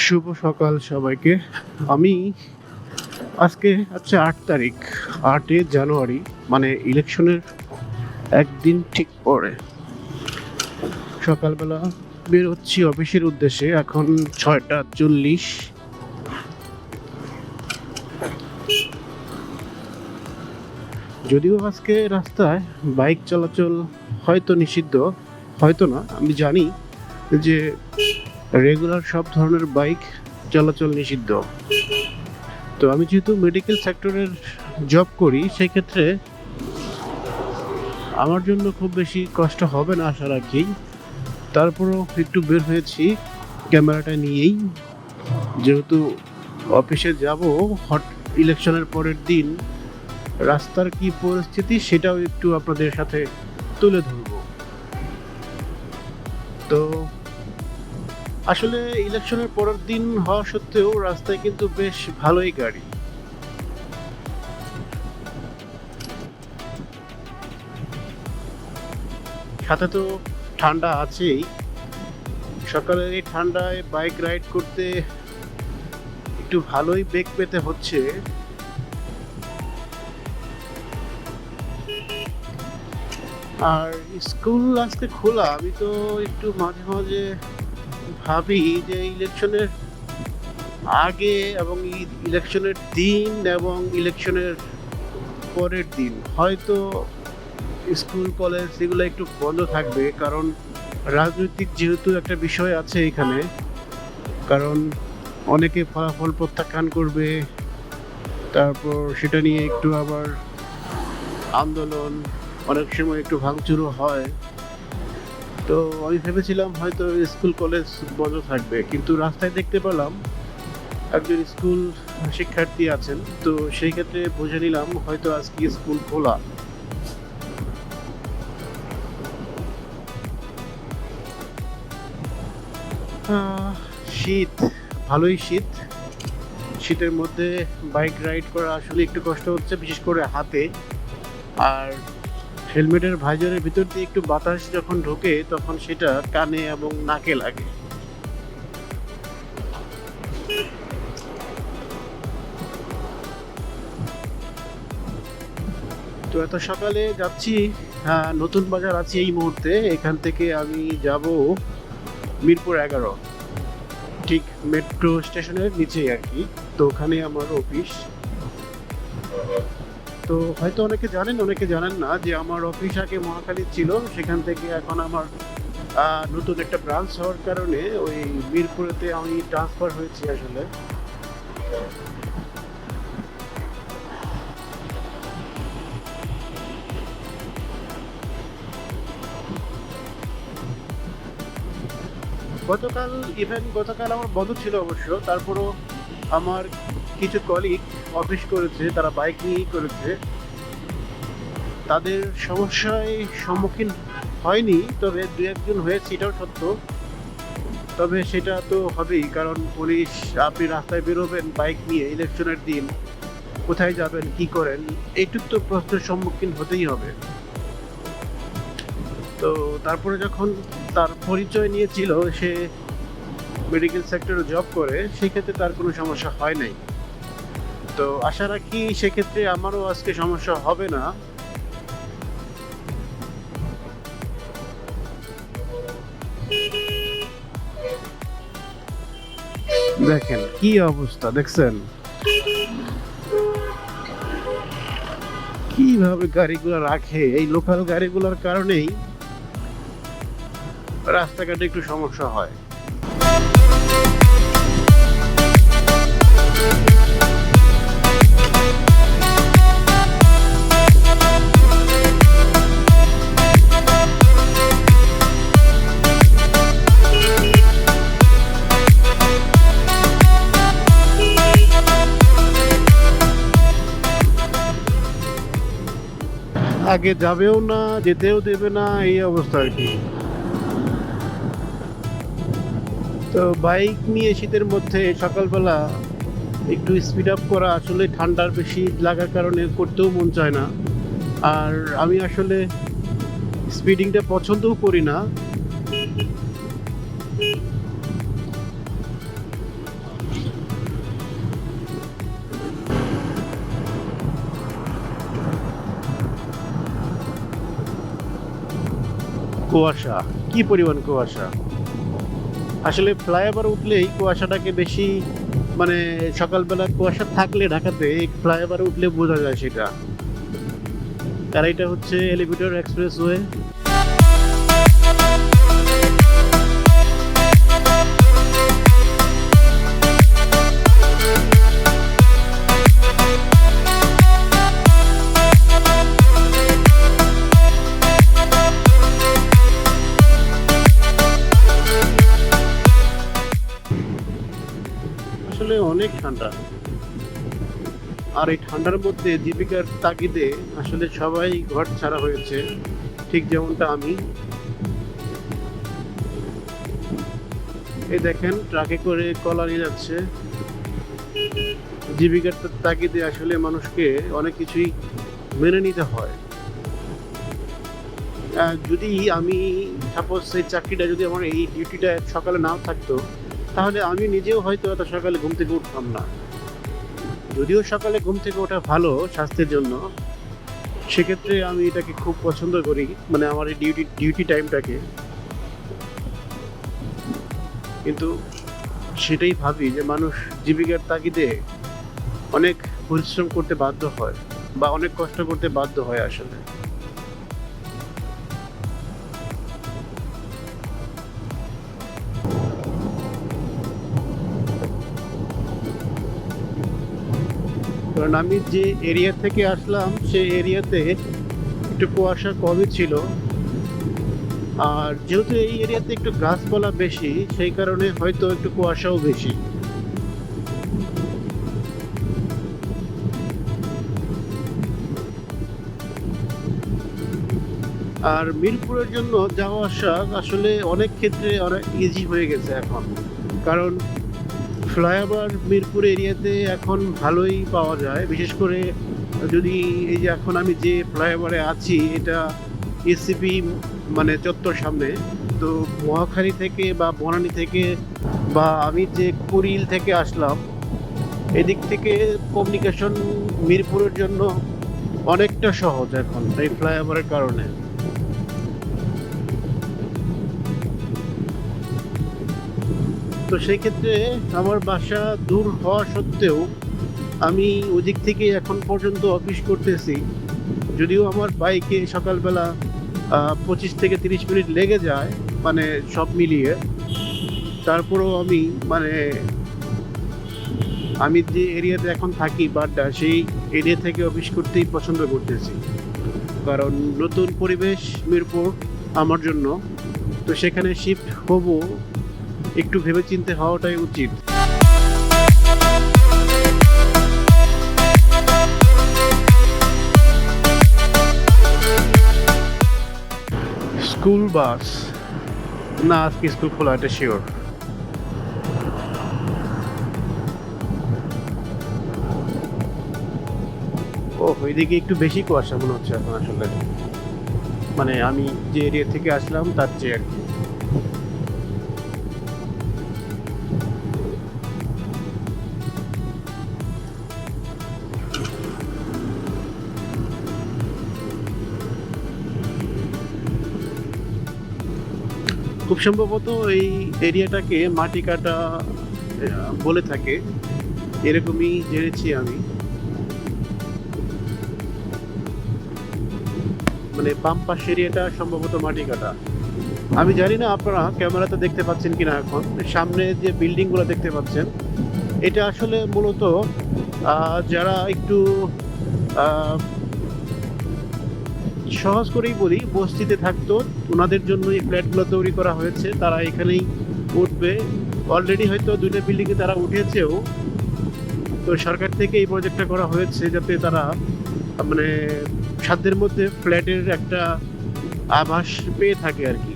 শুভ সকাল সবাইকে। আমি আজকে হচ্ছে 8 তারিখ, 8 জানুয়ারি, মানে ইলেকশনের একদিন ঠিক পরে সকালবেলা বের হচ্ছি অফিসের উদ্দেশ্যে। এখন 6টা 40। যদিও আজকে রাস্তায় বাইক চলাচল হয়তো নিষিদ্ধ, হয়তো না, আমি জানি যে রেগুলার সব ধরনের বাইক চলাচল নিষিদ্ধ। তো আমি যেহেতু মেডিকেল সেক্টরের জব করি, সেই ক্ষেত্রে আমার জন্য খুব বেশি কষ্ট হবে না আশা রাখি। তারপরও একটু বের হয়েছি ক্যামেরাটা নিয়েই, যেহেতু অফিসে যাব হট ইলেকশনের পরের দিন। রাস্তার কি পরিস্থিতি সেটাও একটু আপনাদের সাথে তুলে ধরব। তো আসলে ইলেকশনের পরের দিন হওয়া সত্ত্বেও রাস্তায় কিন্তু বেশ ভালোই গাড়ি। সাথে তো ঠান্ডা আছেই। সকালে এই ঠান্ডায় বাইক রাইড করতে একটু ভালোই বেগ পেতে হচ্ছে। আর স্কুল আজকে খোলা। আমি তো একটু মাঝে মাঝে ভাবি যে ইলেকশনের আগে এবং ইলেকশনের দিন এবং ইলেকশনের পরের দিন হয়তো স্কুল কলেজ এগুলো একটু বন্ধ থাকবে, কারণ রাজনৈতিক যেহেতু একটা বিষয় আছে এখানে। কারণ অনেকে ফলাফল প্রত্যাখ্যান করবে, তারপর সেটা নিয়ে একটু আবার আন্দোলন, অনেক সময় একটু ভাঙচুরও হয়। তো আমি ভেবেছিলাম হয়তো স্কুল কলেজ বন্ধ থাকবে, কিন্তু রাস্তায় দেখতে পেলাম একজন স্কুল শিক্ষার্থী আছেন। তো সেই ক্ষেত্রে বুঝে নিলাম হয়তো আজকে স্কুল খোলা। শীত, ভালোই শীত। শীতের মধ্যে বাইক রাইড করা আসলে একটু কষ্ট হচ্ছে, বিশেষ করে হাতে। আর হেলমেটের ভাইজারের ভিতর দিয়ে একটু বাতাস যখন ঢোকে তখন সেটা কানে এবং নাকে লাগে। তো এত সকালে যাচ্ছি নতুন বাজার আছি এই মুহূর্তে। এখান থেকে আমি যাব মিরপুর 11, ঠিক মেট্রো স্টেশনের নিচেই আর কি। তো ওখানে আমার অফিস। তো হয়তো অনেকে জানেন, অনেকে জানেন না যে আমার অফিস আগে মহাখালী ছিল। সেখান থেকে এখন আমার নতুন একটা ব্রাঞ্চ হওয়ার কারণে ওই মিরপুরেতে আমি ট্রান্সফার হয়েছি আসলে। গতকাল আমার বন্ধ ছিল অবশ্য। তারপরও আমার কিছু কলিগ অফিস করেছে, তারা বাইক নিয়েই করেছে। তাদের সমস্যায় সম্মুখীন হয়নি, তবে দু একজন হয়েছে, এটাও সত্য। তবে সেটা তো হবেই, কারণ পুলিশ, আপনি রাস্তায় বেরোবেন বাইক নিয়ে ইলেকশনের দিন, কোথায় যাবেন, কি করেন, এইটুক তো প্রশ্নের সম্মুখীন হতেই হবে। তো তারপরে যখন তার পরিচয় নিয়েছিল সে মেডিকেল সেক্টরে জব করে, সেক্ষেত্রে তার কোনো সমস্যা হয় নাই। তো আশা রাখি সেক্ষেত্রে আমারও আজকে সমস্যা হবে না। দেখেন কি অবস্থা, দেখছেন কিভাবে গাড়িগুলো রাখে। এই লোকাল গাড়িগুলোর কারণেই রাস্তাঘাটে একটু সমস্যা হয়। আগে যাবেও না, যেতেও দেবে না, এই অবস্থা আর কি। তো বাইক নিয়ে শীতের মধ্যে সকালবেলা একটু স্পিড আপ করা আসলে ঠান্ডার বেশি লাগার কারণে করতেও মন চায় না। আর আমি আসলে স্পিডিংটা পছন্দও করি না। কুয়াশা, কি পরিমাণ কুয়াশা! আসলে ফ্লাইওভার উঠলেই কুয়াশাটাকে বেশি, মানে সকালবেলা কুয়াশা থাকলে ঢাকাতে এই ফ্লাইওভারে উঠলে বোঝা যায় সেটা। আর এটা হচ্ছে এলিভেটর এক্সপ্রেসওয়ে। আসলে অনেক ঠান্ডা, আর এই ঠান্ডার মধ্যে জীবিকার তাগিদে আসলে সবাই ঘর ছাড়া হয়েছে, ঠিক যেমনটা আমি। এই দেখেন ট্রাকে করে কলা নিয়ে যাচ্ছে। জীবিকার তাগিদে আসলে মানুষকে অনেক কিছুই মেনে নিতে হয়। যদি আমি সাপোজ এই চাকরিটা, যদি আমার এই ডিউটিটা সকালে নাও থাকতো, তাহলে আমি নিজেও হয়তো এত সকালে ঘুম থেকে উঠতাম না। যদিও সকালে ঘুম থেকে ওঠা ভালো স্বাস্থ্যের জন্য, সেক্ষেত্রে আমি এটাকে খুব পছন্দ করি, মানে আমার এই ডিউটি টাইমটাকে। কিন্তু সেটাই ভাবি যে মানুষ জীবিকার তাগিদে অনেক পরিশ্রম করতে বাধ্য হয়, বা অনেক কষ্ট করতে বাধ্য হয় আসলে। কারণ আমি যে এরিয়া থেকে আসলাম সেই এরিয়াতে একটু কুয়াশা কমই ছিল, আর যেহেতু এই এরিয়াতে একটু গাছপালা বেশি, সেই কারণে হয়তো একটু কুয়াশাও বেশি। আর মিরপুরের জন্য যাওয়া আসা আসলে অনেক ক্ষেত্রে অনেক ইজি হয়ে গেছে এখন, কারণ ফ্লাইওভার মিরপুর এরিয়াতে এখন ভালোই পাওয়া যায়। বিশেষ করে যদি এই যে এখন আমি যে ফ্লাইওভারে আছি, এটা এসিপি মানে চত্বর সামনে, তো মহাখালী থেকে বা বনানী থেকে বা আমি যে কুড়িল থেকে আসলাম, এদিক থেকে কমিউনিকেশন মিরপুরের জন্য অনেকটা সহজ এখন এই ফ্লাইওভারের কারণে। তো সেই ক্ষেত্রে আমার বাসা দূর হওয়া সত্ত্বেও আমি ওদিক থেকে এখন পর্যন্ত অফিস করতেছি। যদিও আমার বাইকে সকালবেলা 25 থেকে 30 মিনিট লেগে যায়, মানে সব মিলিয়ে, তারপরেও আমি মানে আমি যে এরিয়াতে এখন থাকি বাড্ডা, সেই এরিয়া থেকে অফিস করতেই পছন্দ করতেছি। কারণ নতুন পরিবেশ মিরপুর আমার জন্য, তো সেখানে শিফট হব একটু ভেবেচিন্তে হওয়াটাই উচিত। স্কুল বাস না, আজকে স্কুল খোলা, এটা শিওর। ও ওইদিকে একটু বেশি কুয়াশা মনে হচ্ছে এখন আসলে, মানে আমি যে এরিয়া থেকে আসলাম তার চেয়ে আর কি। খুব সম্ভবত এই এরিয়াটাকে মাটি কাটা বলে থাকে, এরকমই জেনেছি আমি। মানে বাম পাশ এরিয়াটা সম্ভবত মাটি কাটা। আমি জানি না আপনারা ক্যামেরাতে দেখতে পাচ্ছেন কিনা, এখন সামনে যে বিল্ডিং গুলো দেখতে পাচ্ছেন, এটা আসলে মূলত যারা একটু সহজ করেই বলি, বস্তিতে থাকতো, ওনাদের জন্য এই ফ্ল্যাটগুলো তৈরি করা হয়েছে। তারা এখানেই উঠবে। অলরেডি হয়তো 2টা বিল্ডিংয়ে তারা উঠেছেও। তো সরকার থেকে এই প্রজেক্টটা করা হয়েছে যাতে তারা মানে সাধ্যের মধ্যে ফ্ল্যাটের একটা আভাস পেয়ে থাকে আর কি।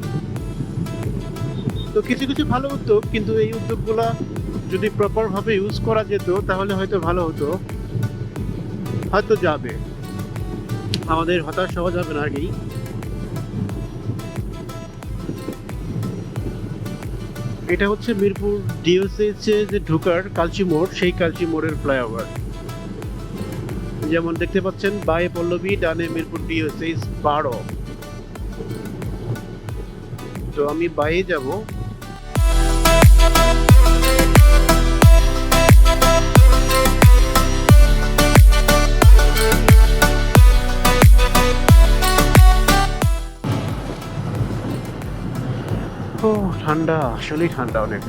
তো কিছু কিছু ভালো উদ্যোগ, কিন্তু এই উদ্যোগগুলা যদি প্রপারভাবে ইউজ করা যেত তাহলে হয়তো ভালো হতো, হয়তো যাবে, আমাদের হতাশ হওয়া যাবে না আগেই। এটা হচ্ছে মিরপুর ডিওসিএইচে যে ঢোকার কালচি মোড়, সেই কালচি মোড়ের ফ্লাইওভার। যেমন দেখতে পাচ্ছেন, বায়ে পল্লবী, ডানে মিরপুর ডিওসিএইচ 12। তো আমি বাইরে যাব। ও ঠান্ডা, আসলেই ঠান্ডা অনেক।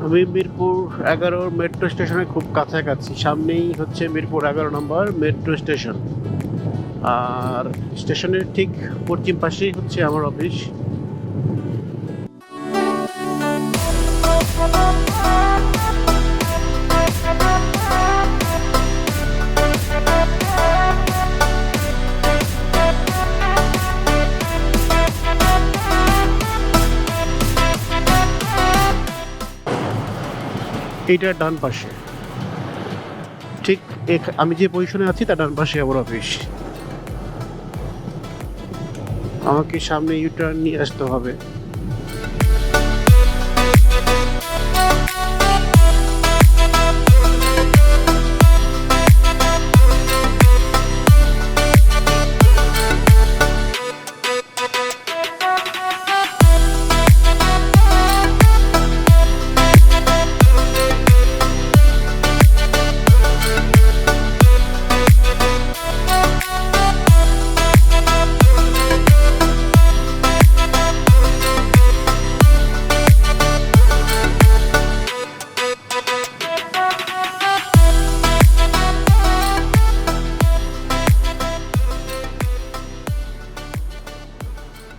আমি মিরপুর 11 মেট্রো স্টেশনের খুব কাছাকাছি, সামনেই হচ্ছে মিরপুর 11 নম্বর মেট্রো স্টেশন। আর স্টেশনের ঠিক পশ্চিম পাশেই হচ্ছে আমার অফিস। এইটার ডান পাশে, ঠিক আমি যে পজিশনে আছি তার ডান পাশে আমার অফিস। আমাকে সামনে ইউটার্ন নিয়ে আসতে হবে।